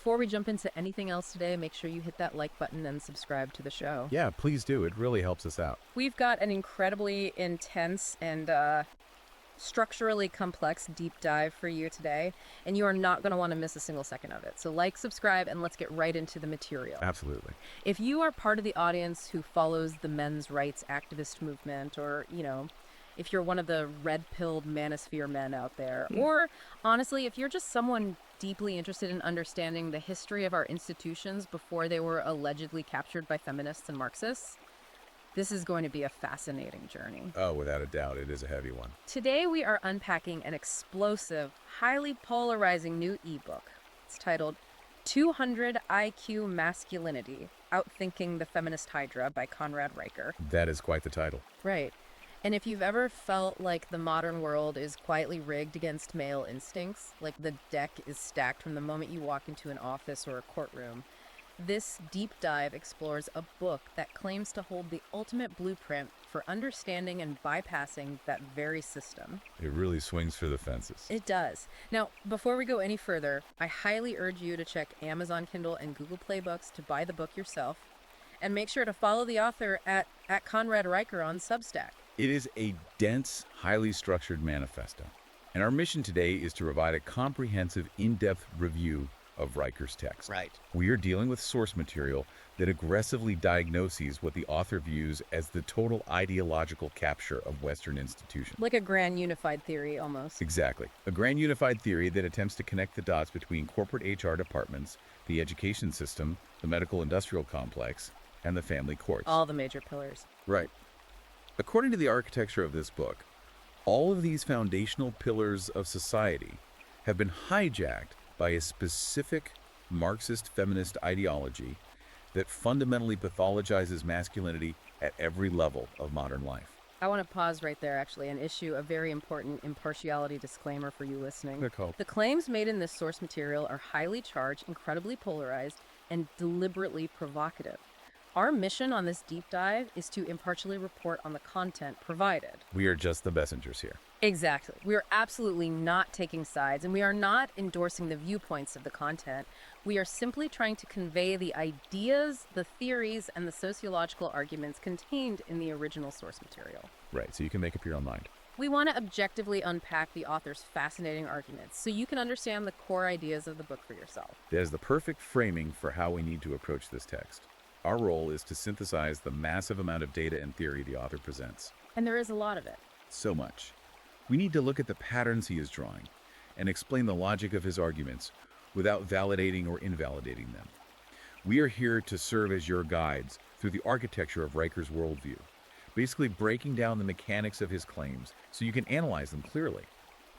before we jump into anything else today, make sure you hit that like button and subscribe to the show. Yeah, please do. It really helps us out. We've got an incredibly intense and structurally complex deep dive for you today, and you are not going to want to miss a single second of it. So like, subscribe, and let's get right into the material. Absolutely. If you are part of the audience who follows the men's rights activist movement, or, if you're one of the red-pilled manosphere men out there, or honestly, if you're just someone deeply interested in understanding the history of our institutions before they were allegedly captured by feminists and Marxists, this is going to be a fascinating journey. Oh, without a doubt, it is a heavy one. Today, we are unpacking an explosive, highly polarizing new ebook. It's titled 200 IQ Masculinity, Outthinking the Feminist Hydra by Conrad Riker. That is quite the title. Right. And if you've ever felt like the modern world is quietly rigged against male instincts, like the deck is stacked from the moment you walk into an office or a courtroom, this deep dive explores a book that claims to hold the ultimate blueprint for understanding and bypassing that very system. It really swings for the fences. It does. Now, before we go any further, I highly urge you to check Amazon Kindle and Google Play Books to buy the book yourself, and make sure to follow the author at Conrad Riker on Substack. It is a dense, highly structured manifesto, and our mission today is to provide a comprehensive, in-depth review of Riker's text. Right. We are dealing with source material that aggressively diagnoses what the author views as the total ideological capture of Western institutions. Like a grand unified theory, almost. Exactly. A grand unified theory that attempts to connect the dots between corporate HR departments, the education system, the medical-industrial complex, and the family courts. All the major pillars. Right. According to the architecture of this book, all of these foundational pillars of society have been hijacked by a specific Marxist-feminist ideology that fundamentally pathologizes masculinity at every level of modern life. I want to pause right there, actually, and issue a very important impartiality disclaimer for you listening. They're called. The claims made in this source material are highly charged, incredibly polarized, and deliberately provocative. Our mission on this deep dive is to impartially report on the content provided. We are just the messengers here. Exactly. We are absolutely not taking sides, and we are not endorsing the viewpoints of the content. We are simply trying to convey the ideas, the theories, and the sociological arguments contained in the original source material. Right, so you can make up your own mind. We want to objectively unpack the author's fascinating arguments so you can understand the core ideas of the book for yourself. That is the perfect framing for how we need to approach this text. Our role is to synthesize the massive amount of data and theory the author presents. And there is a lot of it. So much. We need to look at the patterns he is drawing and explain the logic of his arguments without validating or invalidating them. We are here to serve as your guides through the architecture of Riker's worldview, basically breaking down the mechanics of his claims so you can analyze them clearly.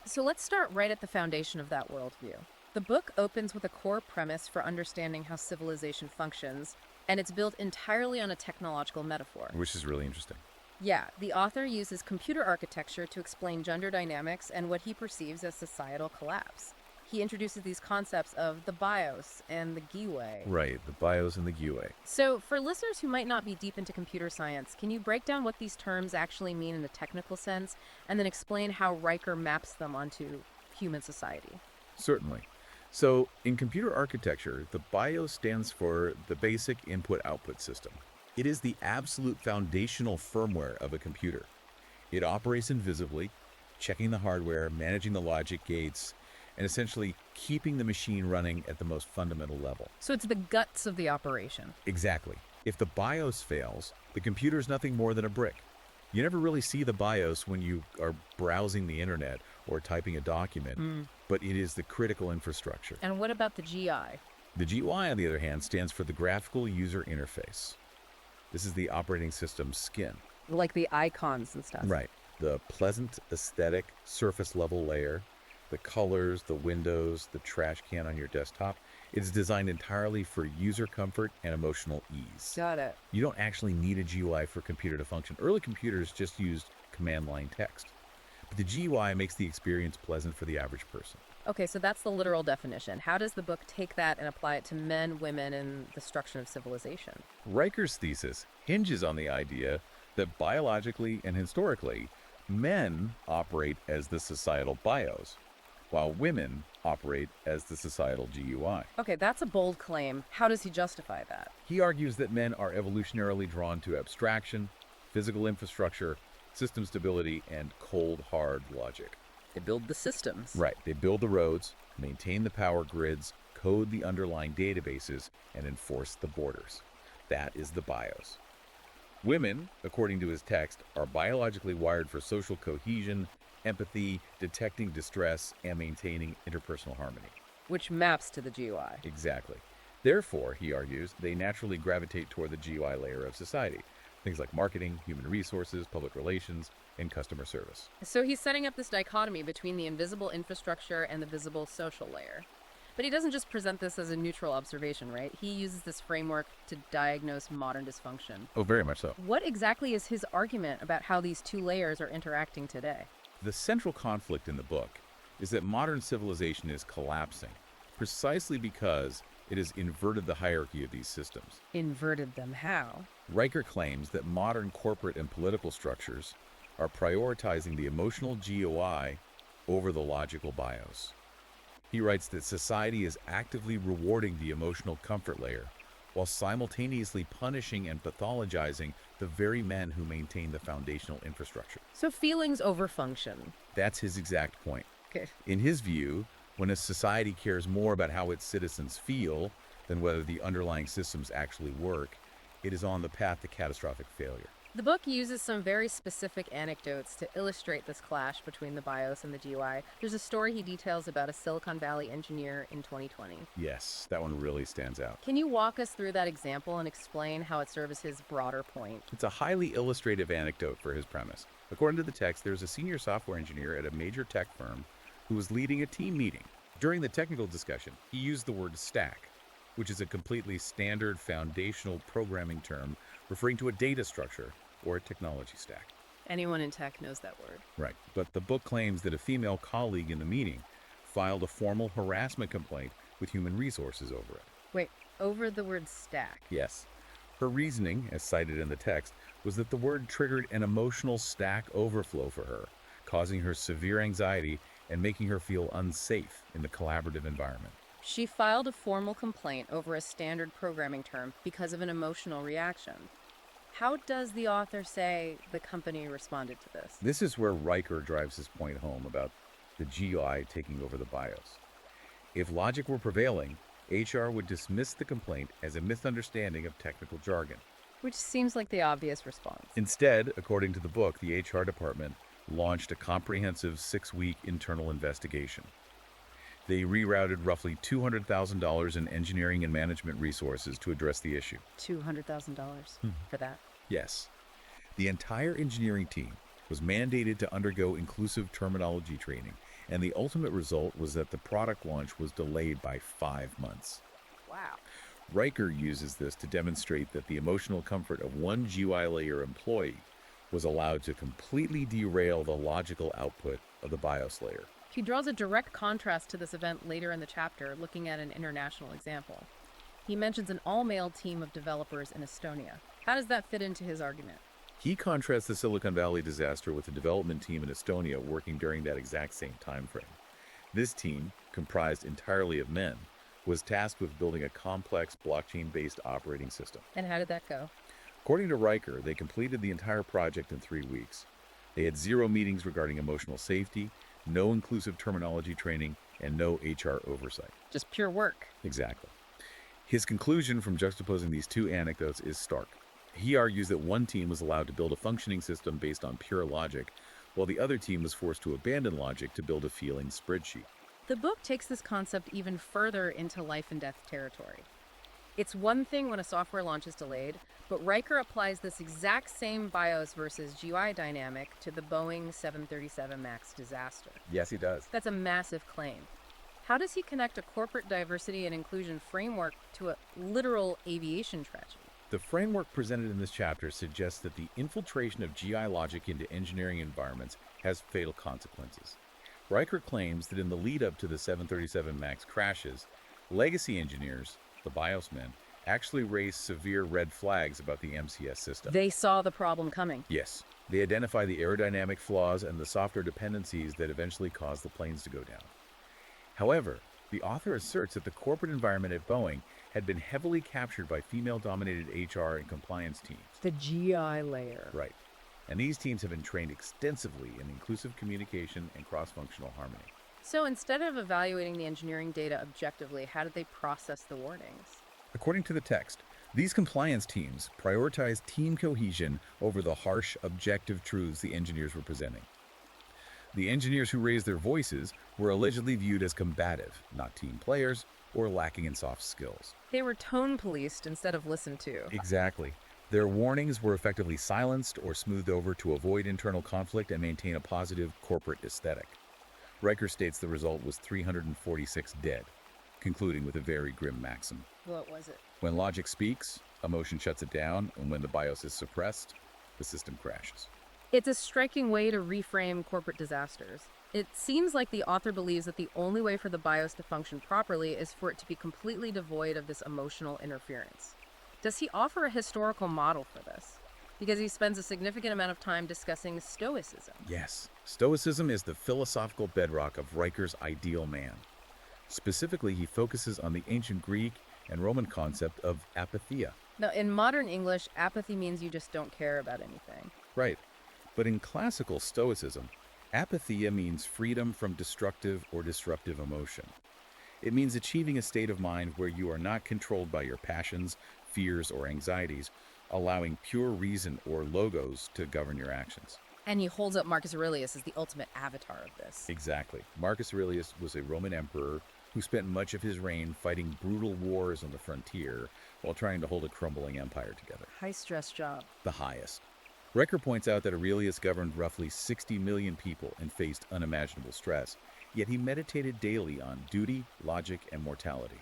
So let's start right at the foundation of that worldview. The book opens with a core premise for understanding how civilization functions, and it's built entirely on a technological metaphor. Which is really interesting. Yeah, the author uses computer architecture to explain gender dynamics and what he perceives as societal collapse. He introduces these concepts of the BIOS and the GUI. Right, the BIOS and the GUI. So, for listeners who might not be deep into computer science, can you break down what these terms actually mean in a technical sense, and then explain how Riker maps them onto human society? Certainly. So, in computer architecture, the BIOS stands for the Basic Input-Output System. It is the absolute foundational firmware of a computer. It operates invisibly, checking the hardware, managing the logic gates, and essentially keeping the machine running at the most fundamental level. So it's the guts of the operation. Exactly. If the BIOS fails, the computer is nothing more than a brick. You never really see the BIOS when you are browsing the internet or typing a document, but it is the critical infrastructure. And what about the GI? The GUI, on the other hand, stands for the Graphical User Interface. This is the operating system's skin. Like the icons and stuff. Right. The pleasant, aesthetic, surface-level layer, the colors, the windows, the trash can on your desktop. It's designed entirely for user comfort and emotional ease. Got it. You don't actually need a GUI for a computer to function. Early computers just used command line text. But the GUI makes the experience pleasant for the average person. Okay, so that's the literal definition. How does the book take that and apply it to men, women, and the destruction of civilization? Riker's thesis hinges on the idea that biologically and historically, men operate as the societal BIOS, while women operate as the societal GUI. Okay, that's a bold claim. How does he justify that? He argues that men are evolutionarily drawn to abstraction, physical infrastructure, system stability, and cold, hard logic. They build the systems. Right. They build the roads, maintain the power grids, code the underlying databases, and enforce the borders. That is the BIOS. Women, according to his text, are biologically wired for social cohesion, empathy, detecting distress, and maintaining interpersonal harmony. Which maps to the GUI. Exactly. Therefore, he argues, they naturally gravitate toward the GUI layer of society. Things like marketing, human resources, public relations, and customer service. So he's setting up this dichotomy between the invisible infrastructure and the visible social layer. But he doesn't just present this as a neutral observation, right? He uses this framework to diagnose modern dysfunction. Oh, very much so. What exactly is his argument about how these two layers are interacting today? The central conflict in the book is that modern civilization is collapsing, precisely because it has inverted the hierarchy of these systems. Inverted them how? Riker claims that modern corporate and political structures are prioritizing the emotional GUI over the logical BIOS. He writes that society is actively rewarding the emotional comfort layer while simultaneously punishing and pathologizing the very men who maintain the foundational infrastructure. So feelings over function. That's his exact point. Okay. In his view, when a society cares more about how its citizens feel than whether the underlying systems actually work, it is on the path to catastrophic failure. The book uses some very specific anecdotes to illustrate this clash between the BIOS and the GUI. There's a story he details about a Silicon Valley engineer in 2020. Yes, that one really stands out. Can you walk us through that example and explain how it serves his broader point? It's a highly illustrative anecdote for his premise. According to the text, there's a senior software engineer at a major tech firm who was leading a team meeting. During the technical discussion, he used the word stack, which is a completely standard foundational programming term referring to a data structure or a technology stack. Anyone in tech knows that word. Right. But the book claims that a female colleague in the meeting filed a formal harassment complaint with human resources over it. Wait, over the word stack? Yes. Her reasoning, as cited in the text, was that the word triggered an emotional stack overflow for her, causing her severe anxiety and making her feel unsafe in the collaborative environment. She filed a formal complaint over a standard programming term because of an emotional reaction. How does the author say the company responded to this? This is where Riker drives his point home about the GUI taking over the BIOS. If logic were prevailing, HR would dismiss the complaint as a misunderstanding of technical jargon. Which seems like the obvious response. Instead, according to the book, the HR department launched a comprehensive 6-week internal investigation. They rerouted roughly $200,000 in engineering and management resources to address the issue. $200,000 for that? Yes. The entire engineering team was mandated to undergo inclusive terminology training, and the ultimate result was that the product launch was delayed by 5 months. Wow. Riker uses this to demonstrate that the emotional comfort of one GUI layer employee was allowed to completely derail the logical output of the BIOS layer. He draws a direct contrast to this event later in the chapter, looking at an international example. He mentions an all-male team of developers in Estonia. How does that fit into his argument? He contrasts the Silicon Valley disaster with the development team in Estonia working during that exact same time frame. This team, comprised entirely of men, was tasked with building a complex blockchain-based operating system. And how did that go? According to Riker, they completed the entire project in 3 weeks. They had 0 meetings regarding emotional safety, no inclusive terminology training, and no HR oversight. Just pure work. Exactly. His conclusion from juxtaposing these two anecdotes is stark. He argues that one team was allowed to build a functioning system based on pure logic, while the other team was forced to abandon logic to build a feeling spreadsheet. The book takes this concept even further into life and death territory. It's one thing when a software launch is delayed, but Riker applies this exact same BIOS versus GUI dynamic to the Boeing 737 MAX disaster. Yes, he does. That's a massive claim. How does he connect a corporate diversity and inclusion framework to a literal aviation tragedy? The framework presented in this chapter suggests that the infiltration of GI logic into engineering environments has fatal consequences. Riker claims that in the lead-up to the 737 MAX crashes, legacy engineers, the BIOS men, actually raised severe red flags about the MCS system. They saw the problem coming. Yes. They identify the aerodynamic flaws and the software dependencies that eventually caused the planes to go down. However, the author asserts that the corporate environment at Boeing had been heavily captured by female-dominated HR and compliance teams. The GI layer. Right. And these teams have been trained extensively in inclusive communication and cross-functional harmony. So instead of evaluating the engineering data objectively, how did they process the warnings? According to the text, these compliance teams prioritized team cohesion over the harsh, objective truths the engineers were presenting. The engineers who raised their voices were allegedly viewed as combative, not team players, or lacking in soft skills. They were tone policed instead of listened to. Exactly. Their warnings were effectively silenced or smoothed over to avoid internal conflict and maintain a positive corporate aesthetic. Riker states the result was 346 dead, concluding with a very grim maxim. What was it? When logic speaks, emotion shuts it down, and when the BIOS is suppressed, the system crashes. It's a striking way to reframe corporate disasters. It seems like the author believes that the only way for the BIOS to function properly is for it to be completely devoid of this emotional interference. Does he offer a historical model for this? Because he spends a significant amount of time discussing Stoicism. Yes, Stoicism is the philosophical bedrock of Riker's ideal man. Specifically, he focuses on the ancient Greek and Roman concept of apatheia. Now, in modern English, apathy means you just don't care about anything. Right. But in classical Stoicism, apatheia means freedom from destructive or disruptive emotion. It means achieving a state of mind where you are not controlled by your passions, fears, or anxieties, allowing pure reason or logos to govern your actions. And he holds up Marcus Aurelius as the ultimate avatar of this. Exactly. Marcus Aurelius was a Roman emperor who spent much of his reign fighting brutal wars on the frontier while trying to hold a crumbling empire together. High-stress job. The highest. Riker points out that Aurelius governed roughly 60 million people and faced unimaginable stress, yet he meditated daily on duty, logic, and mortality.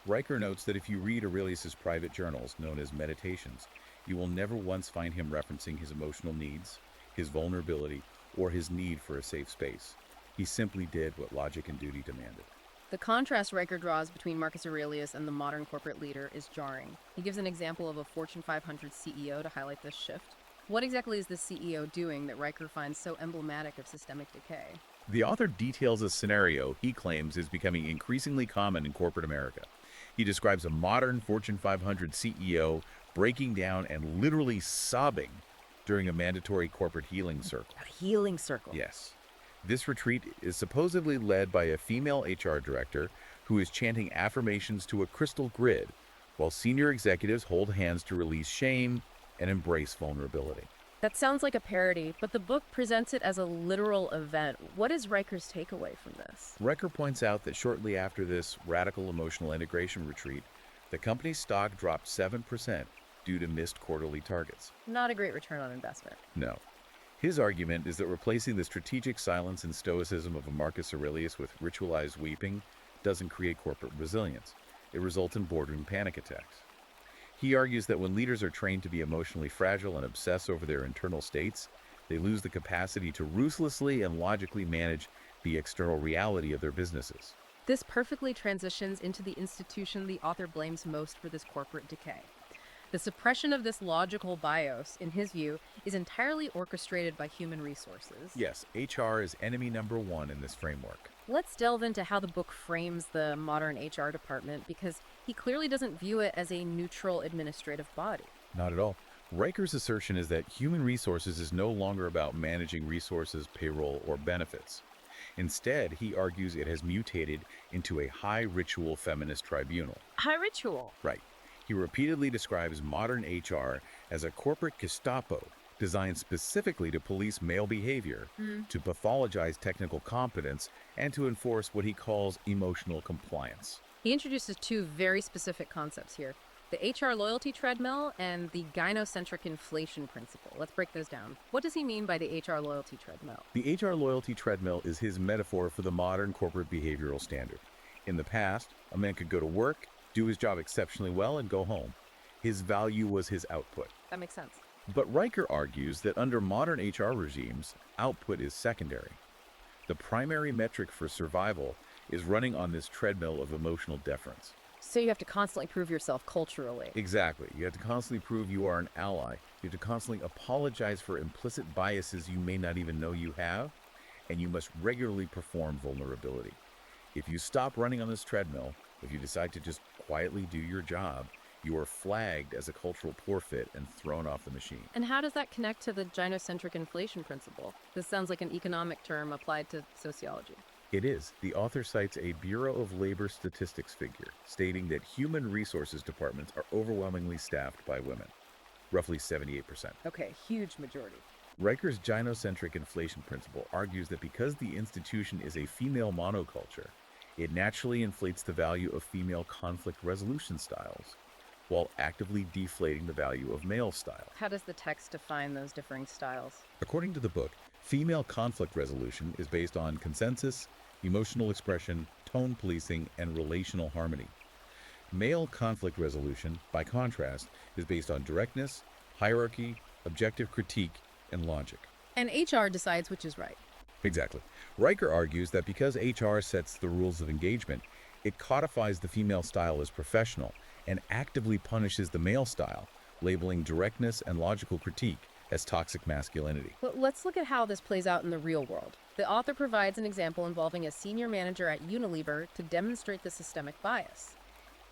Riker notes that if you read Aurelius's private journals, known as meditations, you will never once find him referencing his emotional needs, his vulnerability, or his need for a safe space. He simply did what logic and duty demanded. The contrast Riker draws between Marcus Aurelius and the modern corporate leader is jarring. He gives an example of a Fortune 500 CEO to highlight this shift. What exactly is the CEO doing that Riker finds so emblematic of systemic decay? The author details a scenario he claims is becoming increasingly common in corporate America. He describes a modern Fortune 500 CEO breaking down and literally sobbing during a mandatory corporate healing circle. A healing circle? Yes. This retreat is supposedly led by a female HR director who is chanting affirmations to a crystal grid, while senior executives hold hands to release shame and embrace vulnerability. That sounds like a parody, but the book presents it as a literal event. What is Riker's takeaway from this? Riker points out that shortly after this radical emotional integration retreat, the company's stock dropped 7% due to missed quarterly targets. Not a great return on investment. No. His argument is that replacing the strategic silence and stoicism of a Marcus Aurelius with ritualized weeping doesn't create corporate resilience. It results in boardroom panic attacks. He argues that when leaders are trained to be emotionally fragile and obsess over their internal states, they lose the capacity to ruthlessly and logically manage the external reality of their businesses. This perfectly transitions into the institution the author blames most for this corporate decay. The suppression of this logical bios, in his view, is entirely orchestrated by human resources. Yes, HR is enemy number one in this framework. Let's delve into how the book frames the modern HR department, because he clearly doesn't view it as a neutral administrative body. Not at all. Riker's assertion is that human resources is no longer about managing resources, payroll, or benefits. Instead, he argues it has mutated into a high ritual feminist tribunal. High ritual? Right. He repeatedly describes modern HR as a corporate Gestapo designed specifically to police male behavior, to pathologize technical competence, and to enforce what he calls emotional compliance. He introduces two very specific concepts here: the HR loyalty treadmill and the gynocentric inflation principle. Let's break those down. What does he mean by the HR loyalty treadmill? The HR loyalty treadmill is his metaphor for the modern corporate behavioral standard. In the past, a man could go to work, do his job exceptionally well, and go home. His value was his output. That makes sense. But Riker argues that under modern HR regimes, output is secondary. The primary metric for survival is running on this treadmill of emotional deference. So you have to constantly prove yourself culturally. Exactly. You have to constantly prove you are an ally. You have to constantly apologize for implicit biases you may not even know you have, and you must regularly perform vulnerability. If you stop running on this treadmill, if you decide to just quietly do your job, you are flagged as a cultural poor fit and thrown off the machine. And how does that connect to the gynocentric inflation principle? This sounds like an economic term applied to sociology. It is. The author cites a Bureau of Labor Statistics figure, stating that human resources departments are overwhelmingly staffed by women, roughly 78%. Okay, huge majority. Riker's gynocentric inflation principle argues that because the institution is a female monoculture, it naturally inflates the value of female conflict resolution styles, while actively deflating the value of male styles. How does the text define those differing styles? According to the book, female conflict resolution is based on consensus, emotional expression, tone policing, and relational harmony. Male conflict resolution, by contrast, is based on directness, hierarchy, objective critique, and logic. And HR decides which is right. Exactly. Riker argues that because HR sets the rules of engagement, it codifies the female style as professional and actively punishes the male style, labeling directness and logical critique as toxic masculinity. Well, let's look at how this plays out in the real world. The author provides an example involving a senior manager at Unilever to demonstrate the systemic bias.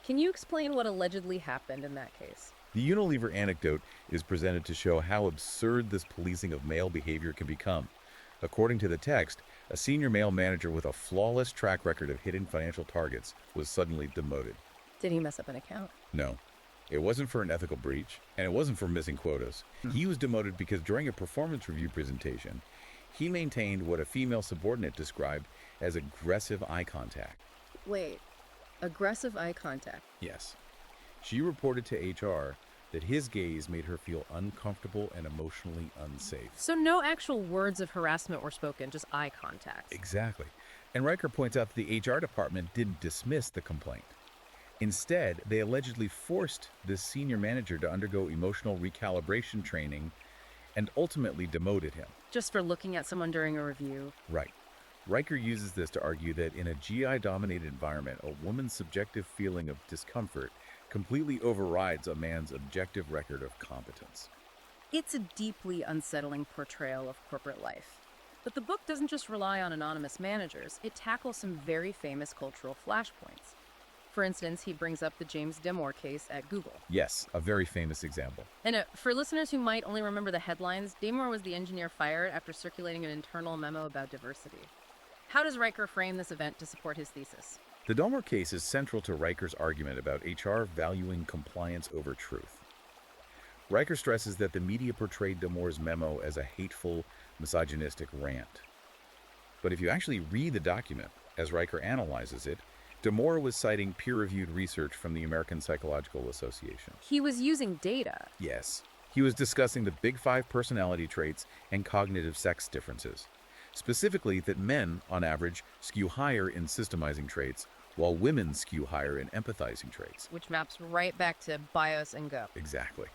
Can you explain what allegedly happened in that case? The Unilever anecdote is presented to show how absurd this policing of male behavior can become. According to the text, a senior male manager with a flawless track record of hitting financial targets was suddenly demoted. Did he mess up an account? No. It wasn't for an ethical breach, and it wasn't for missing quotas. He was demoted because during a performance review presentation, he maintained what a female subordinate described as aggressive eye contact. Wait, aggressive eye contact? Yes. She reported to HR that his gaze made her feel uncomfortable and emotionally unsafe. So no actual words of harassment were spoken, just eye contact. Exactly. And Riker points out that the HR department didn't dismiss the complaint. Instead, they allegedly forced this senior manager to undergo emotional recalibration training and ultimately demoted him. Just for looking at someone during a review. Right. Riker uses this to argue that in a GI-dominated environment, a woman's subjective feeling of discomfort completely overrides a man's objective record of competence. It's a deeply unsettling portrayal of corporate life. But the book doesn't just rely on anonymous managers, it tackles some very famous cultural flashpoints. For instance, he brings up the James Damore case at Google. Yes, a very famous example. And for listeners who might only remember the headlines, Damore was the engineer fired after circulating an internal memo about diversity. How does Riker frame this event to support his thesis? The Damore case is central to Riker's argument about HR valuing compliance over truth. Riker stresses that the media portrayed Damore's memo as a hateful, misogynistic rant. But if you actually read the document, as Riker analyzes it, Damore was citing peer-reviewed research from the American Psychological Association. He was using data. Yes. He was discussing the Big Five personality traits and cognitive sex differences. Specifically, that men, on average, skew higher in systemizing traits, while women skew higher in empathizing traits. Which maps right back to bias and go. Exactly.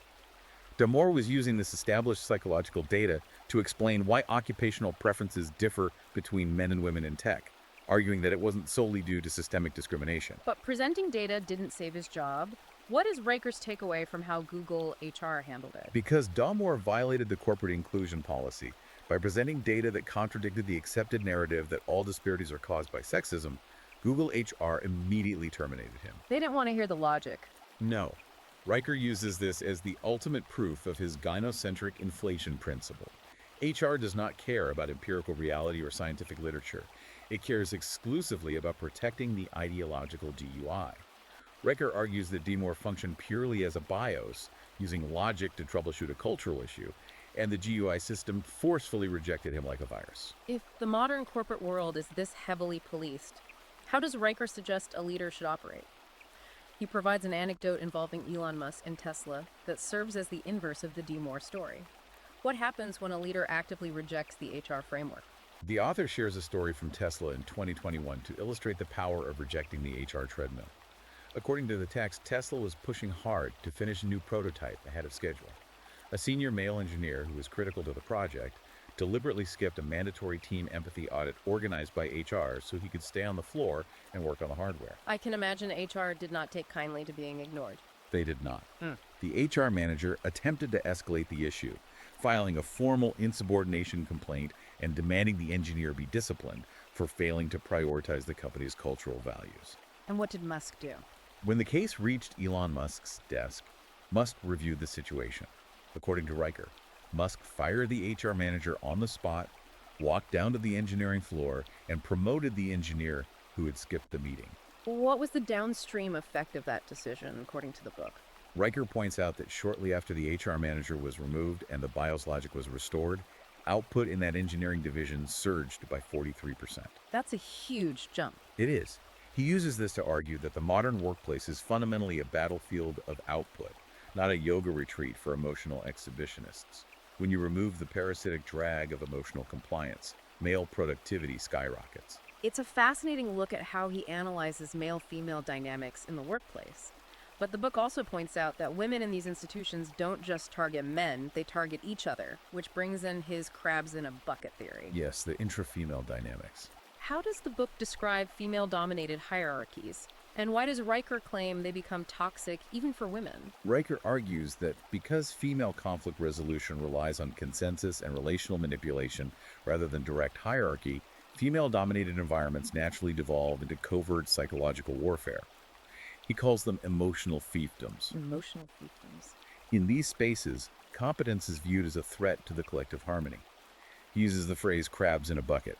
Damore was using this established psychological data to explain why occupational preferences differ between men and women in tech, arguing that it wasn't solely due to systemic discrimination. But presenting data didn't save his job. What is Riker's takeaway from how Google HR handled it? Because Damore violated the corporate inclusion policy by presenting data that contradicted the accepted narrative that all disparities are caused by sexism, Google HR immediately terminated him. They didn't want to hear the logic. No. Riker uses this as the ultimate proof of his gynocentric inflation principle. HR does not care about empirical reality or scientific literature. It cares exclusively about protecting the ideological GUI. Riker argues that Damore functioned purely as a BIOS, using logic to troubleshoot a cultural issue, and the GUI system forcefully rejected him like a virus. If the modern corporate world is this heavily policed, how does Riker suggest a leader should operate? He provides an anecdote involving Elon Musk and Tesla that serves as the inverse of the Damore story. What happens when a leader actively rejects the HR framework? The author shares a story from Tesla in 2021 to illustrate the power of rejecting the HR treadmill. According to the text, Tesla was pushing hard to finish a new prototype ahead of schedule. A senior male engineer who was critical to the project deliberately skipped a mandatory team empathy audit organized by HR so he could stay on the floor and work on the hardware. I can imagine HR did not take kindly to being ignored. They did not. The HR manager attempted to escalate the issue, filing a formal insubordination complaint and demanding the engineer be disciplined for failing to prioritize the company's cultural values. And what did Musk do? When the case reached Elon Musk's desk, Musk reviewed the situation. According to Riker, Musk fired the HR manager on the spot, walked down to the engineering floor, and promoted the engineer who had skipped the meeting. What was the downstream effect of that decision, according to the book? Riker points out that shortly after the HR manager was removed and the BIOS logic was restored, output in that engineering division surged by 43%. That's a huge jump. It is. He uses this to argue that the modern workplace is fundamentally a battlefield of output, not a yoga retreat for emotional exhibitionists. When you remove the parasitic drag of emotional compliance, male productivity skyrockets. It's a fascinating look at how he analyzes male-female dynamics in the workplace. But the book also points out that women in these institutions don't just target men, they target each other, which brings in his crabs in a bucket theory. Yes, the intra-female dynamics. How does the book describe female-dominated hierarchies? And why does Riker claim they become toxic even for women? Riker argues that because female conflict resolution relies on consensus and relational manipulation rather than direct hierarchy, female-dominated environments naturally devolve into covert psychological warfare. He calls them emotional fiefdoms. Emotional fiefdoms. In these spaces, competence is viewed as a threat to the collective harmony. He uses the phrase crabs in a bucket.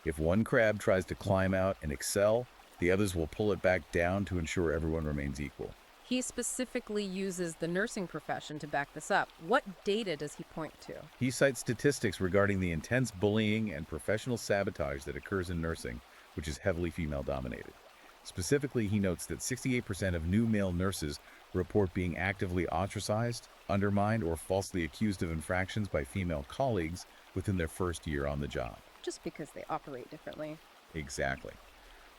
If one crab tries to climb out and excel, the others will pull it back down to ensure everyone remains equal. He specifically uses the nursing profession to back this up. What data does he point to? He cites statistics regarding the intense bullying and professional sabotage that occurs in nursing, which is heavily female-dominated. Specifically, he notes that 68% of new male nurses report being actively ostracized, undermined, or falsely accused of infractions by female colleagues within their first year on the job. Just because they operate differently. Exactly.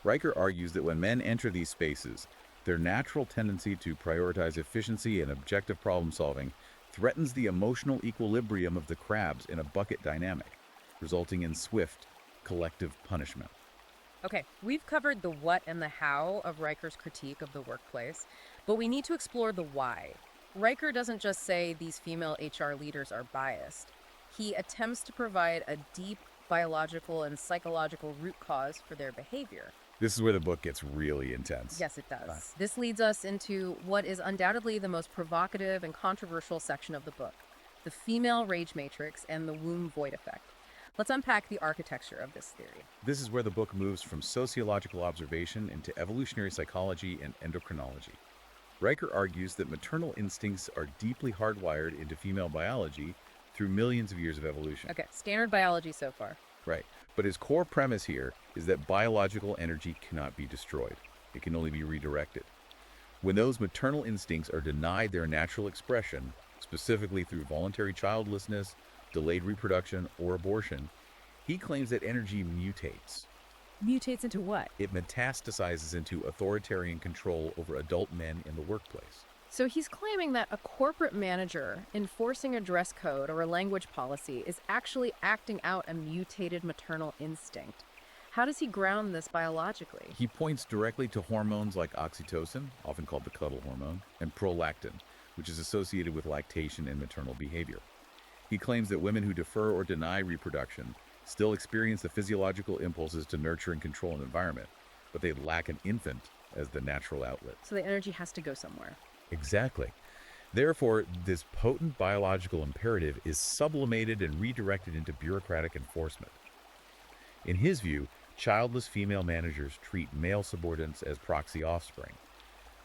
Riker argues that when men enter these spaces, their natural tendency to prioritize efficiency and objective problem-solving threatens the emotional equilibrium of the crabs in a bucket dynamic, resulting in swift, collective punishment. Okay, we've covered the what and the how of Riker's critique of the workplace, but we need to explore the why. Riker doesn't just say these female HR leaders are biased. He attempts to provide a deep biological and psychological root cause for their behavior. This is where the book gets really intense. Yes, it does. This leads us into what is undoubtedly the most provocative and controversial section of the book, the female rage matrix and the womb void effect. Let's unpack the architecture of this theory. This is where the book moves from sociological observation into evolutionary psychology and endocrinology. Riker argues that maternal instincts are deeply hardwired into female biology through millions of years of evolution. Okay, standard biology so far. Right. But his core premise here is that biological energy cannot be destroyed. It can only be redirected. When those maternal instincts are denied their natural expression, specifically through voluntary childlessness, delayed reproduction, or abortion, he claims that energy mutates. Mutates into what? It metastasizes into authoritarian control over adult men in the workplace. So he's claiming that a corporate manager enforcing a dress code or a language policy is actually acting out a mutated maternal instinct. How does he ground this biologically? He points directly to hormones like oxytocin, often called the cuddle hormone, and prolactin, which is associated with lactation and maternal behavior. He claims that women who defer or deny reproduction still experience the physiological impulses to nurture and control an environment, but they lack an infant as the natural outlet. So the energy has to go somewhere. Exactly. Therefore, this potent biological imperative is sublimated and redirected into bureaucratic enforcement. In his view, childless female managers treat male subordinates as proxy offspring,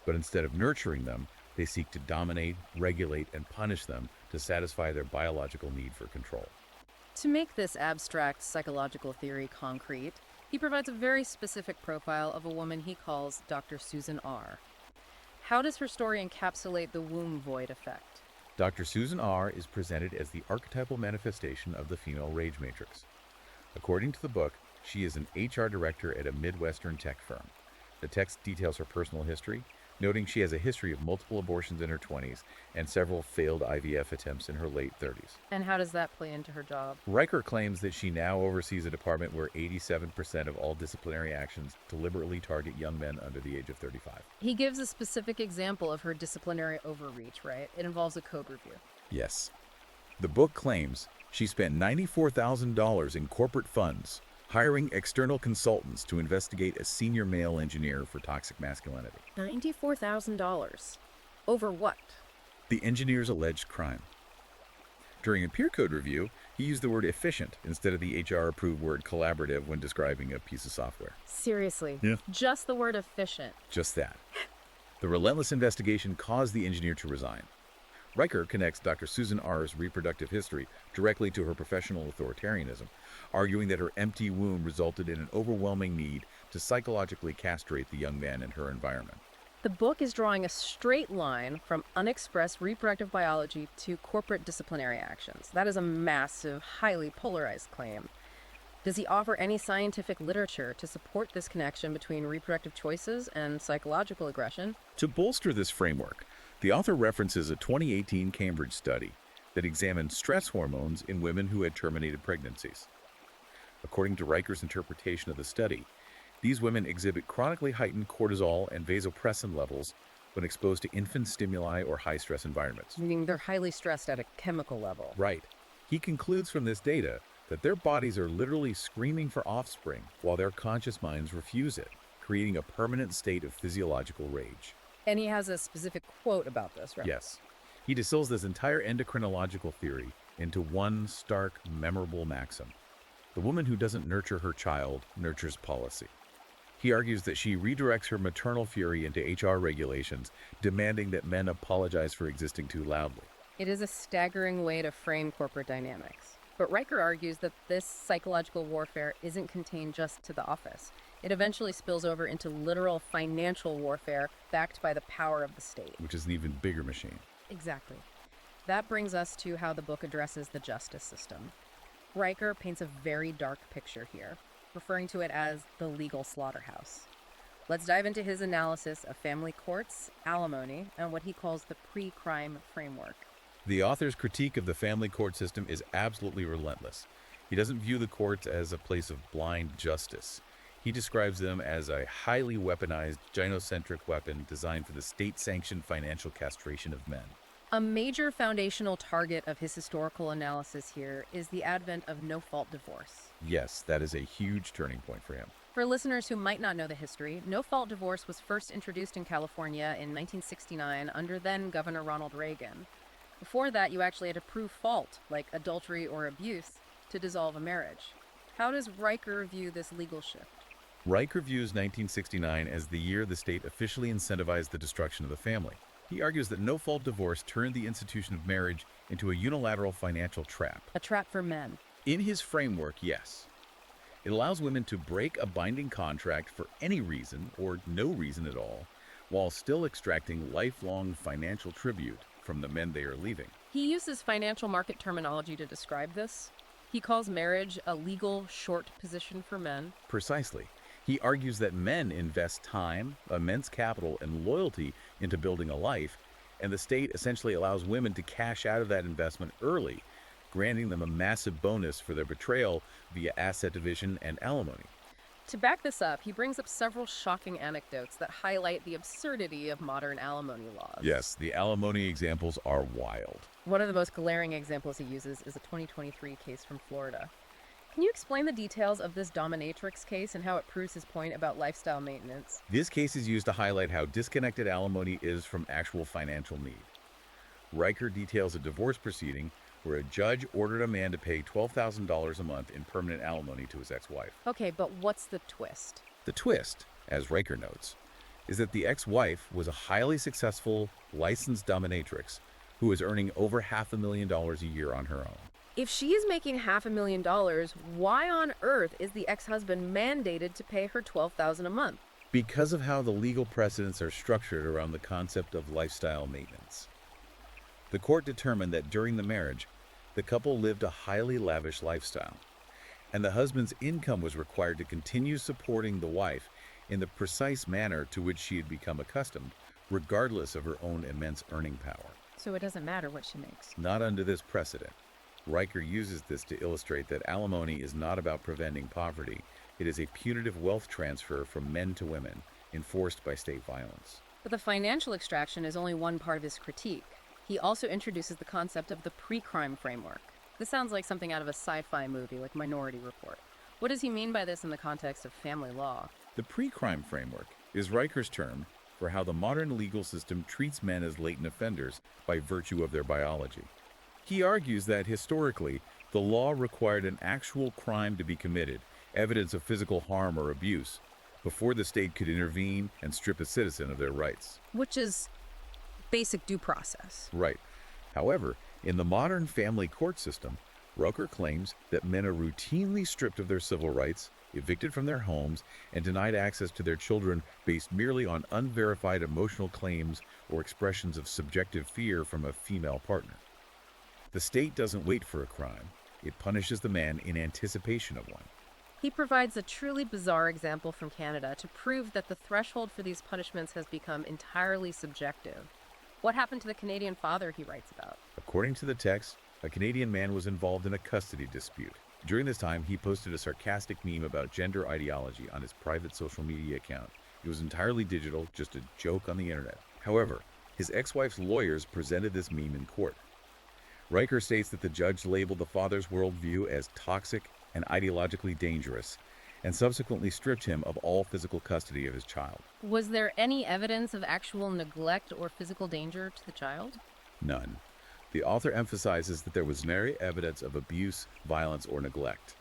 but instead of nurturing them, they seek to dominate, regulate, and punish them to satisfy their biological need for control. To make this abstract psychological theory concrete, he provides a very specific profile of a woman he calls Dr. Susan R. How does her story encapsulate the womb void effect? Dr. Susan R. is presented as the archetypal manifestation of the female rage matrix. According to the book, she is an HR director at a Midwestern tech firm. The text details her personal history, noting she has a history of multiple abortions in her 20s and several failed IVF attempts in her late 30s. And how does that play into her job? Riker claims that she now oversees a department where 87% of all disciplinary actions deliberately target young men under the age of 35. He gives a specific example of her disciplinary overreach, right? It involves a code review. Yes. The book claims She spent $94,000 in corporate funds, hiring external consultants to investigate a senior male engineer for toxic masculinity. $94,000. Over what? The engineer's alleged crime. During a peer code review, he used the word efficient instead of the HR-approved word collaborative when describing a piece of software. Seriously? Yeah. Just the word efficient. Just that. The relentless investigation caused the engineer to resign. Riker connects Dr. Susan R.'s reproductive history directly to her professional authoritarianism, arguing that her empty womb resulted in an overwhelming need to psychologically castrate the young man in her environment. The book is drawing a straight line from unexpressed reproductive biology to corporate disciplinary actions. That is a massive, highly polarized claim. Does he offer any scientific literature to support this connection between reproductive choices and psychological aggression? To bolster this framework, the author references a 2018 Cambridge study that examined stress hormones in women who had terminated pregnancies. According to Riker's interpretation of the study, these women exhibit chronically heightened cortisol and vasopressin levels when exposed to infant stimuli or high-stress environments. Meaning they're highly stressed at a chemical level. Right. He concludes from this data that their bodies are literally screaming for offspring while their conscious minds refuse it, creating a permanent state of physiological rage. And he has a specific quote about this, right? Yes. He distills this entire endocrinological theory into one stark, memorable maxim. The woman who doesn't nurture her child nurtures policy. He argues that she redirects her maternal fury into HR regulations, demanding that men apologize for existing too loudly. It is a staggering way to frame corporate dynamics. But Riker argues that this psychological warfare isn't contained just to the office. It eventually spills over into literal financial warfare backed by the power of the state. Which is an even bigger machine. Exactly. That brings us to how the book addresses the justice system. Riker paints a very dark picture here, referring to it as the legal slaughterhouse. Let's dive into his analysis of family courts, alimony, and what he calls the pre-crime framework. The author's critique of the family court system is absolutely relentless. He doesn't view the courts as a place of blind justice. He describes them as a highly weaponized, gynocentric weapon designed for the state-sanctioned financial castration of men. A major foundational target of his historical analysis here is the advent of no-fault divorce. Yes, that is a huge turning point for him. For listeners who might not know the history, no-fault divorce was first introduced in California in 1969 under then-Governor Ronald Reagan. Before that, you actually had to prove fault, like adultery or abuse, to dissolve a marriage. How does Riker view this legal shift? Riker views 1969 as the year the state officially incentivized the destruction of the family. He argues that no-fault divorce turned the institution of marriage into a unilateral financial trap. A trap for men. In his framework, yes. It allows women to break a binding contract for any reason or no reason at all, while still extracting lifelong financial tribute from the men they are leaving. He uses financial market terminology to describe this. He calls marriage a legal short position for men. Precisely. He argues that men invest time, immense capital, and loyalty into building a life, and the state essentially allows women to cash out of that investment early, granting them a massive bonus for their betrayal via asset division and alimony. To back this up, he brings up several shocking anecdotes that highlight the absurdity of modern alimony laws. Yes, the alimony examples are wild. One of the most glaring examples he uses is a 2023 case from Florida. Can you explain the details of this dominatrix case and how it proves his point about lifestyle maintenance? This case is used to highlight how disconnected alimony is from actual financial need. Riker details a divorce proceeding where a judge ordered a man to pay $12,000 a month in permanent alimony to his ex-wife. Okay, but what's the twist? The twist, as Riker notes, is that the ex-wife was a highly successful, licensed dominatrix who was earning over $500,000 a year on her own. If she is making $500,000, why on earth is the ex-husband mandated to pay her $12,000 a month? Because of how the legal precedents are structured around the concept of lifestyle maintenance. The court determined that during the marriage, the couple lived a highly lavish lifestyle, and the husband's income was required to continue supporting the wife in the precise manner to which she had become accustomed, regardless of her own immense earning power. So it doesn't matter what she makes. Not under this precedent. Riker uses this to illustrate that alimony is not about preventing poverty. It is a punitive wealth transfer from men to women, enforced by state violence. But the financial extraction is only one part of his critique. He also introduces the concept of the pre-crime framework. This sounds like something out of a sci-fi movie like Minority Report. What does he mean by this in the context of family law? The pre-crime framework is Riker's term for how the modern legal system treats men as latent offenders by virtue of their biology. He argues that historically, the law required an actual crime to be committed, evidence of physical harm or abuse, before the state could intervene and strip a citizen of their rights. Which is basic due process. Right. However, in the modern family court system, Roker claims that men are routinely stripped of their civil rights, evicted from their homes, and denied access to their children based merely on unverified emotional claims or expressions of subjective fear from a female partner. The state doesn't wait for a crime. It punishes the man in anticipation of one. He provides a truly bizarre example from Canada to prove that the threshold for these punishments has become entirely subjective. What happened to the Canadian father he writes about? According to the text, a Canadian man was involved in a custody dispute. During this time, he posted a sarcastic meme about gender ideology on his private social media account. It was entirely digital, just a joke on the internet. However, his ex-wife's lawyers presented this meme in court. Riker states that the judge labeled the father's worldview as toxic and ideologically dangerous, and subsequently stripped him of all physical custody of his child. Was there any evidence of actual neglect or physical danger to the child? None. The author emphasizes that there was no evidence of abuse, violence, or neglect.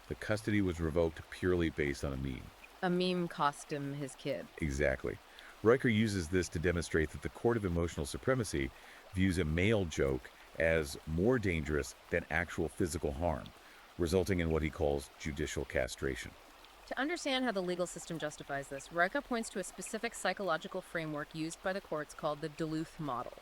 The custody was revoked purely based on a meme. A meme cost him his kid. Exactly. Riker uses this to demonstrate that the court of emotional supremacy views a male joke as more dangerous than actual physical harm, resulting in what he calls judicial castration. To understand how the legal system justifies this, Riker points to a specific psychological framework used by the courts called the Duluth model.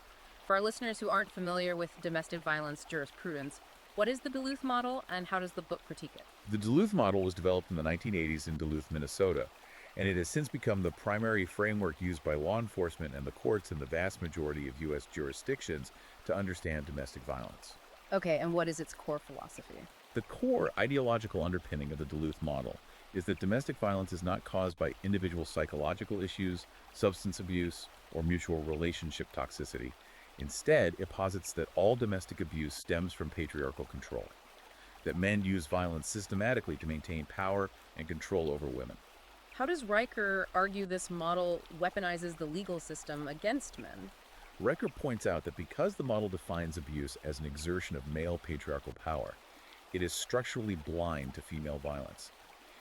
For our listeners who aren't familiar with domestic violence jurisprudence, what is the Duluth model and how does the book critique it? The Duluth model was developed in the 1980s in Duluth, Minnesota, and it has since become the primary framework used by law enforcement and the courts in the vast majority of U.S. jurisdictions to understand domestic violence. Okay, and what is its core philosophy? The core ideological underpinning of the Duluth model is that domestic violence is not caused by individual psychological issues, substance abuse, or mutual relationship toxicity. Instead, it posits that all domestic abuse stems from patriarchal control, that men use violence systematically to maintain power and control over women. How does Riker argue this model weaponizes the legal system against men? Riker points out that because the model defines abuse as an exertion of male patriarchal power, it is structurally blind to female violence.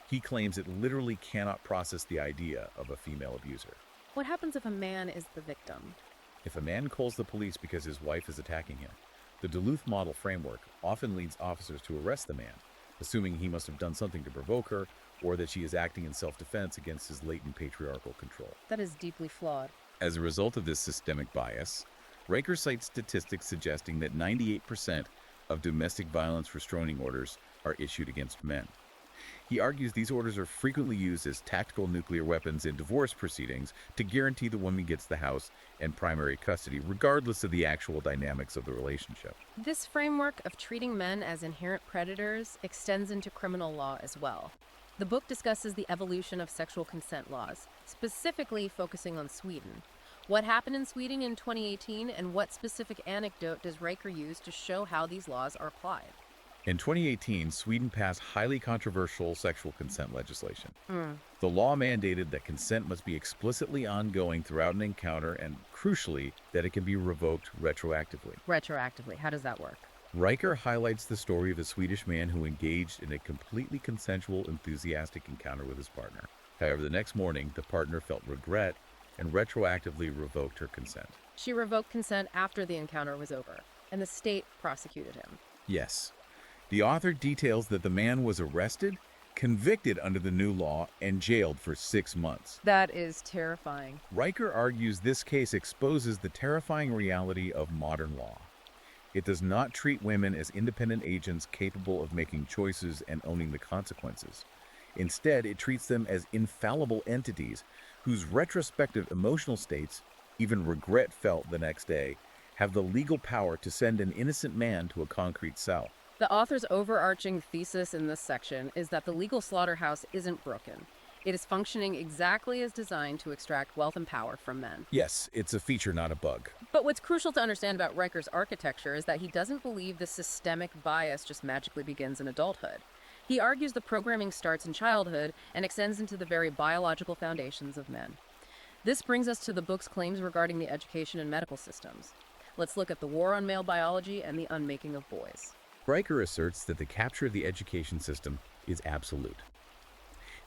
He claims it literally cannot process the idea of a female abuser. What happens if a man is the victim? If a man calls the police because his wife is attacking him, the Duluth model framework often leads officers to arrest the man, assuming he must have done something to provoke her or that she is acting in self-defense against his latent patriarchal control. That is deeply flawed. As a result of this systemic bias, Riker cites statistics suggesting that 98% of domestic violence restraining orders are issued against men. He argues these orders are frequently used as tactical nuclear weapons in divorce proceedings to guarantee the woman gets the house and primary custody, regardless of the actual dynamics of the relationship. This framework of treating men as inherent predators extends into criminal law as well. The book discusses the evolution of sexual consent laws, specifically focusing on Sweden. What happened in Sweden in 2018 and what specific anecdote does Riker use to show how these laws are applied? In 2018, Sweden passed highly controversial sexual consent legislation. The law mandated that consent must be explicitly ongoing throughout an encounter and, crucially, that it can be revoked retroactively. Retroactively, how does that work? Riker highlights the story of a Swedish man who engaged in a completely consensual, enthusiastic encounter with his partner. However, the next morning, the partner felt regret and retroactively revoked her consent. She revoked consent after the encounter was over, and the state prosecuted him. Yes. The author details that the man was arrested, convicted under the new law, and jailed for 6 months. That is terrifying. Riker argues this case exposes the terrifying reality of modern law. It does not treat women as independent agents capable of making choices and owning the consequences. Instead, it treats them as infallible entities whose retrospective emotional states, even regret felt the next day, have the legal power to send an innocent man to a concrete cell. The author's overarching thesis in this section is that the legal slaughterhouse isn't broken. It is functioning exactly as designed to extract wealth and power from men. Yes, it's a feature, not a bug. But what's crucial to understand about Riker's architecture is that he doesn't believe the systemic bias just magically begins in adulthood. He argues the programming starts in childhood and extends into the very biological foundations of men. This brings us to the book's claims regarding the education and medical systems. Let's look at the war on male biology and the unmaking of boys. Riker asserts that the capture of the education system is absolute.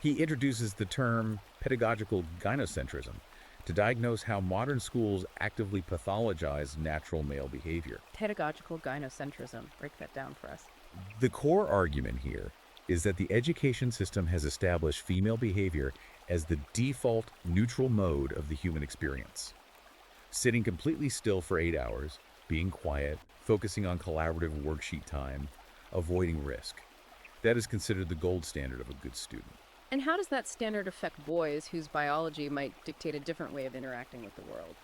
He introduces the term pedagogical gynocentrism to diagnose how modern schools actively pathologize natural male behavior. Pedagogical gynocentrism. Break that down for us. The core argument here is that the education system has established female behavior as the default neutral mode of the human experience. Sitting completely still for 8 hours, being quiet, focusing on collaborative worksheet time, avoiding risk. That is considered the gold standard of a good student. And how does that standard affect boys whose biology might dictate a different way of interacting with the world?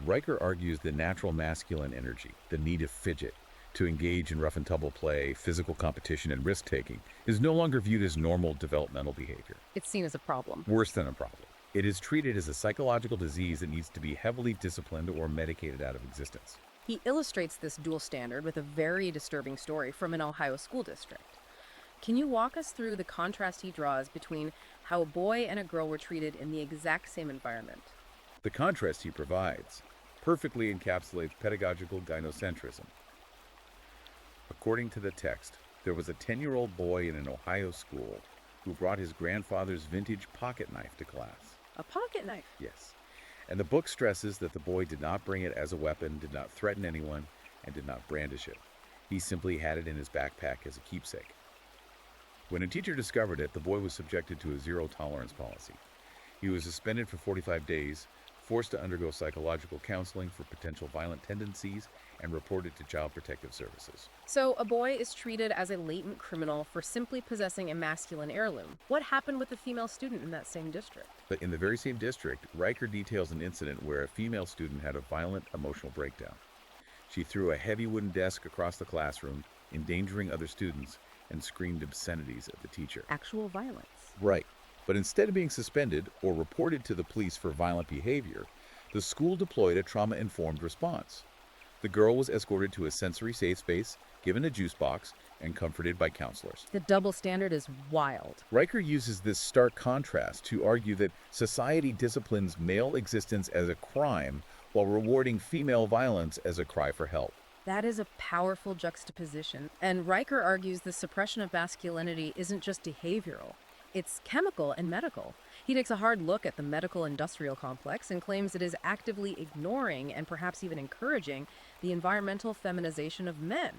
Riker argues the natural masculine energy, the need to fidget, to engage in rough and tumble play, physical competition, and risk-taking, is no longer viewed as normal developmental behavior. It's seen as a problem. Worse than a problem. It is treated as a psychological disease that needs to be heavily disciplined or medicated out of existence. He illustrates this dual standard with a very disturbing story from an Ohio school district. Can you walk us through the contrast he draws between how a boy and a girl were treated in the exact same environment? The contrast he provides perfectly encapsulates pedagogical gynocentrism. According to the text, there was a 10-year-old boy in an Ohio school who brought his grandfather's vintage pocket knife to class. A pocket knife? Yes. And the book stresses that the boy did not bring it as a weapon, did not threaten anyone, and did not brandish it. He simply had it in his backpack as a keepsake. When a teacher discovered it, the boy was subjected to a zero-tolerance policy. He was suspended for 45 days, forced to undergo psychological counseling for potential violent tendencies, and reported to Child Protective Services. So a boy is treated as a latent criminal for simply possessing a masculine heirloom. What happened with the female student in that same district? But in the very same district, Riker details an incident where a female student had a violent emotional breakdown. She threw a heavy wooden desk across the classroom, endangering other students, and screamed obscenities at the teacher. Actual violence. Right. But instead of being suspended or reported to the police for violent behavior, the school deployed a trauma-informed response. The girl was escorted to a sensory safe space, given a juice box, and comforted by counselors. The double standard is wild. Riker uses this stark contrast to argue that society disciplines male existence as a crime while rewarding female violence as a cry for help. That is a powerful juxtaposition. And Riker argues the suppression of masculinity isn't just behavioral. It's chemical and medical. He takes a hard look at the medical-industrial complex and claims it is actively ignoring and perhaps even encouraging the environmental feminization of men.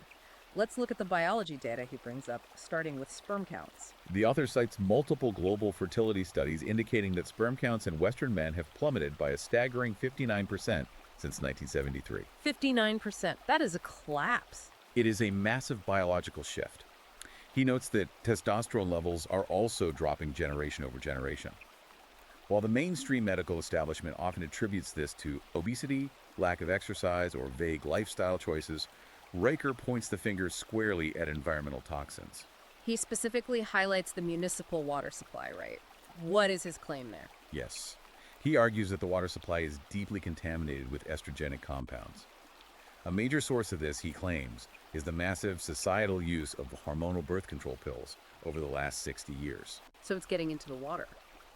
Let's look at the biology data he brings up, starting with sperm counts. The author cites multiple global fertility studies indicating that sperm counts in Western men have plummeted by a staggering 59% since 1973. 59%. That is a collapse. It is a massive biological shift. He notes that testosterone levels are also dropping generation over generation. While the mainstream medical establishment often attributes this to obesity, lack of exercise, or vague lifestyle choices, Riker points the finger squarely at environmental toxins. He specifically highlights the municipal water supply, right? What is his claim there? Yes. He argues that the water supply is deeply contaminated with estrogenic compounds. A major source of this, he claims, is the massive societal use of hormonal birth control pills over the last 60 years. So it's getting into the water.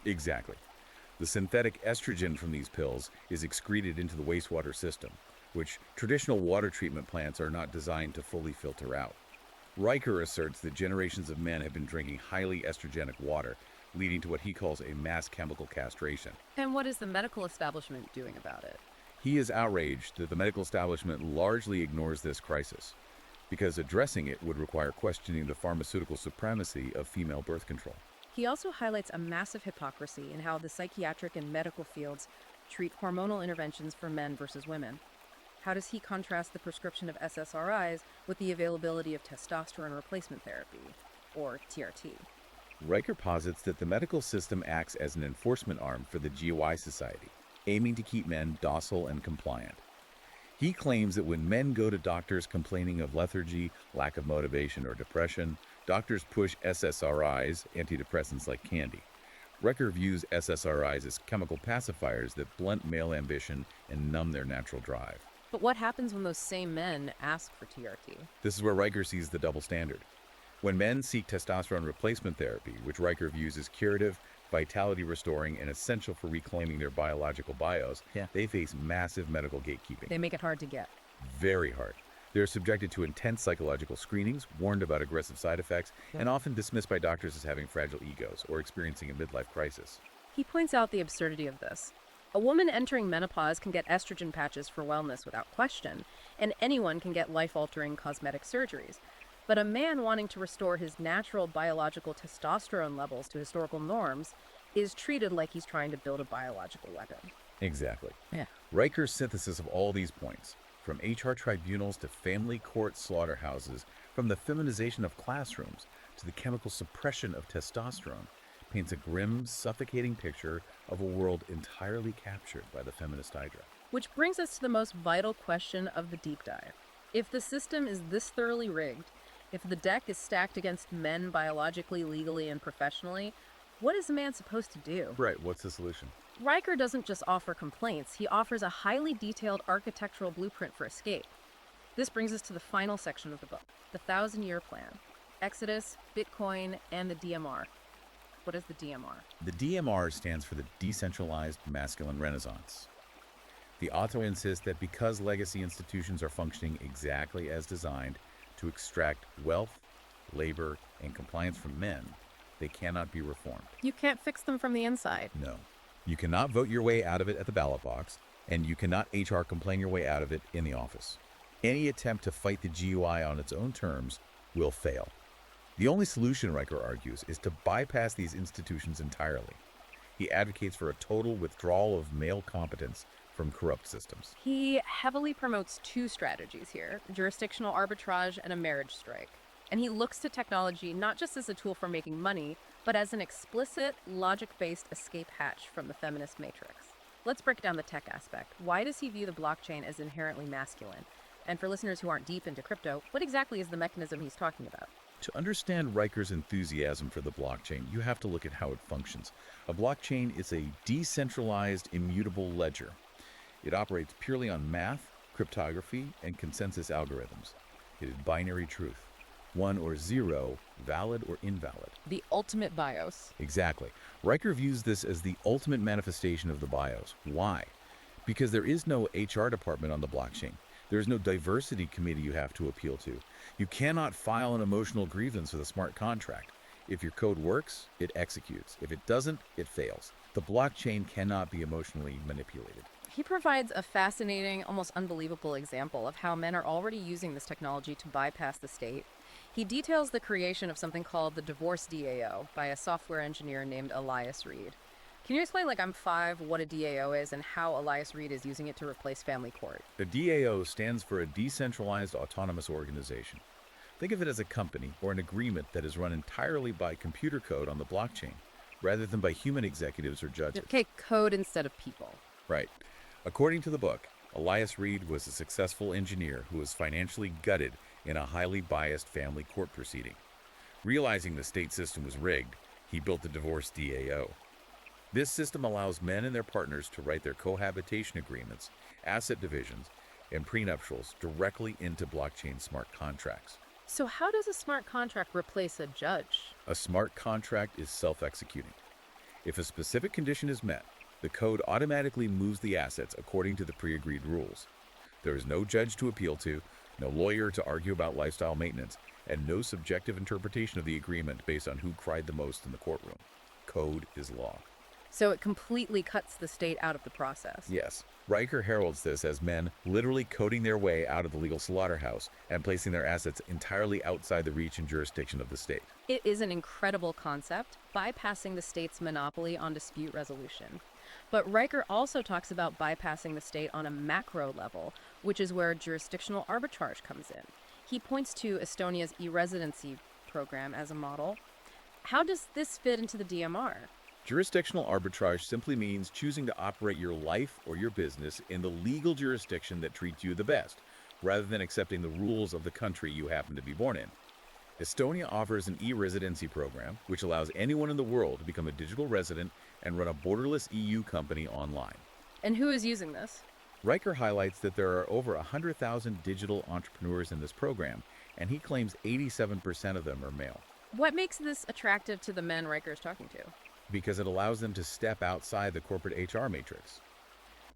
Exactly. The synthetic estrogen from these pills is excreted into the wastewater system, which traditional water treatment plants are not designed to fully filter out. Riker asserts that generations of men have been drinking highly estrogenic water, leading to what he calls a mass chemical castration. And what is the medical establishment doing about it? He is outraged that the medical establishment largely ignores this crisis, because addressing it would require questioning the pharmaceutical supremacy of female birth control. He also highlights a massive hypocrisy in how the psychiatric and medical fields treat hormonal interventions for men versus women. How does he contrast the prescription of SSRIs with the availability of testosterone replacement therapy, or TRT? Riker posits that the medical system acts as an enforcement arm for the GOI Society, aiming to keep men docile and compliant. He claims that when men go to doctors complaining of lethargy, lack of motivation, or depression, doctors push SSRIs, antidepressants, like candy. Riker views SSRIs as chemical pacifiers that blunt male ambition and numb their natural drive. But what happens when those same men ask for TRT? This is where Riker sees the double standard. When men seek testosterone replacement therapy, which Riker views as curative, vitality restoring, and essential for reclaiming their biological bios, they face massive medical gatekeeping. They make it hard to get. Very hard. They're subjected to intense psychological screenings, warned about aggressive side effects, and often dismissed by doctors as having fragile egos or experiencing a midlife crisis. He points out the absurdity of this. A woman entering menopause can get estrogen patches for wellness without question, and anyone can get life-altering cosmetic surgeries. But a man wanting to restore his natural biological testosterone levels to historical norms is treated like he's trying to build a biological weapon. Exactly. Yeah. Riker's synthesis of all these points, from HR tribunals to family court slaughterhouses, from the feminization of classrooms to the chemical suppression of testosterone, paints a grim, suffocating picture of a world entirely captured by the feminist hydra. Which brings us to the most vital question of the deep dive. If the system is this thoroughly rigged, if the deck is stacked against men biologically, legally, and professionally, what is a man supposed to do? Right, what's the solution? Riker doesn't just offer complaints, he offers a highly detailed architectural blueprint for escape. This brings us to the final section of the book, the 1,000-year plan. Exodus, Bitcoin, and the DMR. What is the DMR? The DMR stands for the Decentralized Masculine Renaissance. The author insists that because legacy institutions are functioning exactly as designed to extract wealth, labor, and compliance from men, they cannot be reformed. You can't fix them from the inside. No. You cannot vote your way out of it at the ballot box, and you cannot HR complain your way out of it in the office. Any attempt to fight the GUI on its own terms will fail. The only solution, Riker argues, is to bypass these institutions entirely. He advocates for a total withdrawal of male competence from corrupt systems. He heavily promotes two strategies here, jurisdictional arbitrage and a marriage strike. And he looks to technology not just as a tool for making money, but as an explicit, logic-based escape hatch from the feminist matrix. Let's break down the tech aspect. Why does he view the blockchain as inherently masculine? And for listeners who aren't deep into crypto, what exactly is the mechanism he's talking about? To understand Riker's enthusiasm for the blockchain, you have to look at how it functions. A blockchain is a decentralized, immutable ledger. It operates purely on math, cryptography, and consensus algorithms. It is binary truth. 1 or 0, valid or invalid. The ultimate BIOS. Exactly. Riker views this as the ultimate manifestation of the BIOS. Why? Because there is no HR department on the blockchain. There is no diversity committee you have to appeal to. You cannot file an emotional grievance with a smart contract. If your code works, it executes. If it doesn't, it fails. The blockchain cannot be emotionally manipulated. He provides a fascinating, almost unbelievable example of how men are already using this technology to bypass the state. He details the creation of something called the divorce DAO by a software engineer named Elias Reed. Can you explain, like I'm 5, what a DAO is and how Elias Reed is using it to replace family court? The DAO stands for a decentralized autonomous organization. Think of it as a company or an agreement that is run entirely by computer code on the blockchain, rather than by human executives or judges. Okay, code instead of people. Right. According to the book, Elias Reed was a successful engineer who was financially gutted in a highly biased family court proceeding. Realizing the state system was rigged, he built the divorce DAO. This system allows men and their partners to write their cohabitation agreements, asset divisions, and prenuptials directly into blockchain smart contracts. So how does a smart contract replace a judge? A smart contract is self-executing. If a specific condition is met, the code automatically moves the assets according to the pre-agreed rules. There is no judge to appeal to, no lawyer to argue about lifestyle maintenance, and no subjective interpretation of the agreement based on who cried the most in the courtroom. Code is law. So it completely cuts the state out of the process. Yes. Riker heralds this as men literally coding their way out of the legal slaughterhouse and placing their assets entirely outside the reach and jurisdiction of the state. It is an incredible concept, bypassing the state's monopoly on dispute resolution. But Riker also talks about bypassing the state on a macro level, which is where jurisdictional arbitrage comes in. He points to Estonia's e-residency program as a model. How does this fit into the DMR? Jurisdictional arbitrage simply means choosing to operate your life or your business in the legal jurisdiction that treats you the best, rather than accepting the rules of the country you happen to be born in. Estonia offers an e-residency program, which allows anyone in the world to become a digital resident and run a borderless EU company online. And who is using this? Riker highlights that there are over 100,000 digital entrepreneurs in this program, and he claims 87% of them are male, What makes this attractive to the men Riker is talking to? because it allows them to step outside the corporate HR matrix.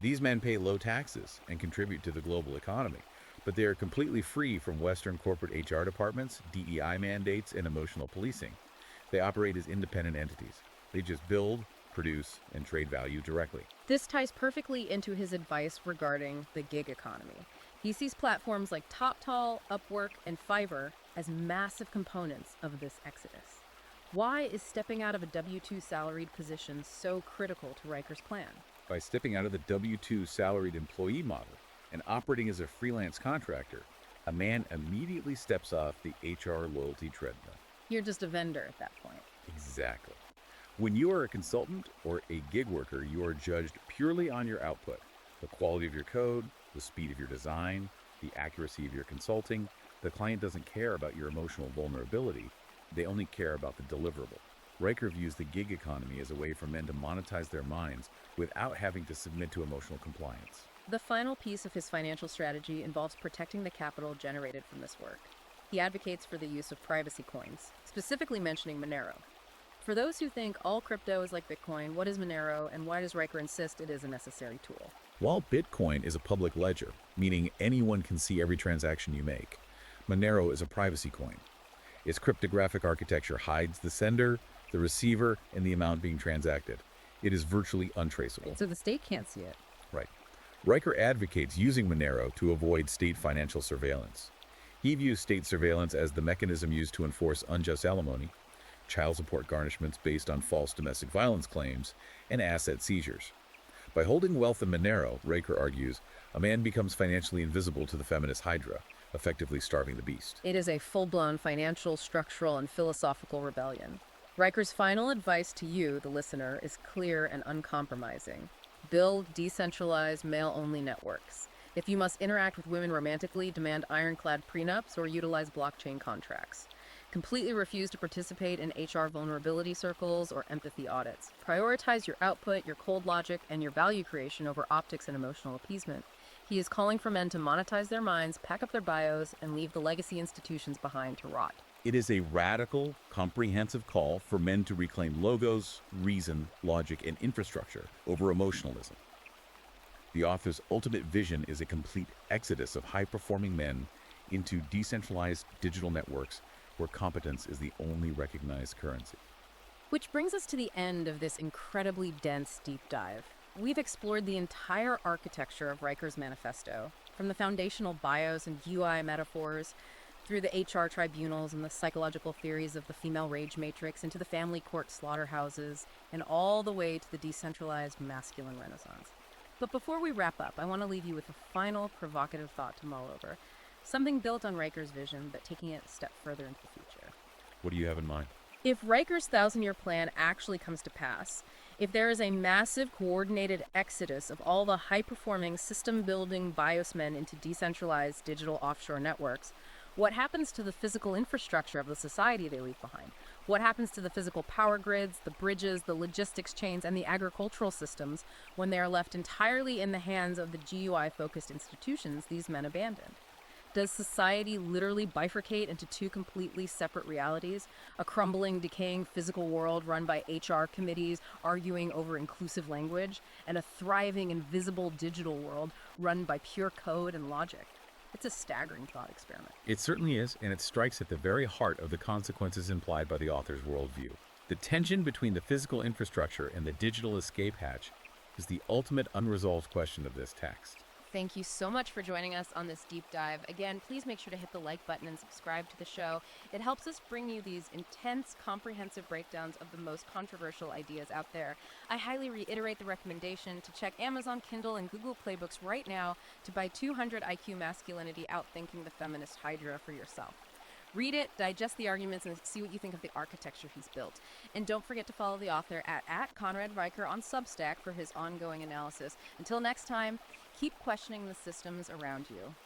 These men pay low taxes and contribute to the global economy, but they are completely free from Western corporate HR departments, DEI mandates, and emotional policing. They operate as independent entities. They just build, produce, and trade value directly. This ties perfectly into his advice regarding the gig economy. He sees platforms like TopTal, Upwork, and Fiverr as massive components of this exodus. Why is stepping out of a W-2 salaried position so critical to Riker's plan? By stepping out of the W-2 salaried employee model and operating as a freelance contractor, a man immediately steps off the HR loyalty treadmill. You're just a vendor at that point. Exactly. When you are a consultant or a gig worker, you are judged purely on your output, the quality of your code, the speed of your design, the accuracy of your consulting. The client doesn't care about your emotional vulnerability. They only care about the deliverable. Riker views the gig economy as a way for men to monetize their minds without having to submit to emotional compliance. The final piece of his financial strategy involves protecting the capital generated from this work. He advocates for the use of privacy coins, specifically mentioning Monero. For those who think all crypto is like Bitcoin, what is Monero and why does Riker insist it is a necessary tool? While Bitcoin is a public ledger, meaning anyone can see every transaction you make, Monero is a privacy coin. Its cryptographic architecture hides the sender, the receiver, and the amount being transacted. It is virtually untraceable. So the state can't see it. Right. Riker advocates using Monero to avoid state financial surveillance. He views state surveillance as the mechanism used to enforce unjust alimony, child support garnishments based on false domestic violence claims, and asset seizures. By holding wealth in Monero, Riker argues, a man becomes financially invisible to the feminist hydra, effectively starving the beast. It is a full-blown financial, structural, and philosophical rebellion. Riker's final advice to you, the listener, is clear and uncompromising. Build decentralized, male-only networks. If you must interact with women romantically, demand ironclad prenups or utilize blockchain contracts. Completely refuse to participate in HR vulnerability circles or empathy audits. Prioritize your output, your cold logic, and your value creation over optics and emotional appeasement. He is calling for men to monetize their minds, pack up their bios, and leave the legacy institutions behind to rot. It is a radical, comprehensive call for men to reclaim logos, reason, logic, and infrastructure over emotionalism. The author's ultimate vision is a complete exodus of high-performing men into decentralized digital networks where competence is the only recognized currency. Which brings us to the end of this incredibly dense deep dive. We've explored the entire architecture of Riker's manifesto, from the foundational bios and UI metaphors, through the HR tribunals and the psychological theories of the female rage matrix, into the family court slaughterhouses, and all the way to the decentralized masculine renaissance. But before we wrap up, I want to leave you with a final provocative thought to mull over. Something built on Riker's vision, but taking it a step further into the future. What do you have in mind? If Riker's 1,000-year plan actually comes to pass, if there is a massive coordinated exodus of all the high-performing, system-building biosmen into decentralized digital offshore networks, what happens to the physical infrastructure of the society they leave behind? What happens to the physical power grids, the bridges, the logistics chains, and the agricultural systems when they are left entirely in the hands of the GUI-focused institutions these men abandoned? Does society literally bifurcate into two completely separate realities? A crumbling, decaying physical world run by HR committees arguing over inclusive language, and a thriving, invisible digital world run by pure code and logic? It's a staggering thought experiment. It certainly is, and it strikes at the very heart of the consequences implied by the author's worldview. The tension between the physical infrastructure and the digital escape hatch is the ultimate unresolved question of this text. Thank you so much for joining us on this deep dive. Again, please make sure to hit the like button and subscribe to the show. It helps us bring you these intense, comprehensive breakdowns of the most controversial ideas out there. I highly reiterate the recommendation to check Amazon Kindle and Google Playbooks right now to buy 200 IQ Masculinity Outthinking the Feminist Hydra for yourself. Read it, digest the arguments, and see what you think of the architecture he's built. And don't forget to follow the author at Conrad Riker on Substack for his ongoing analysis. Until next time, keep questioning the systems around you.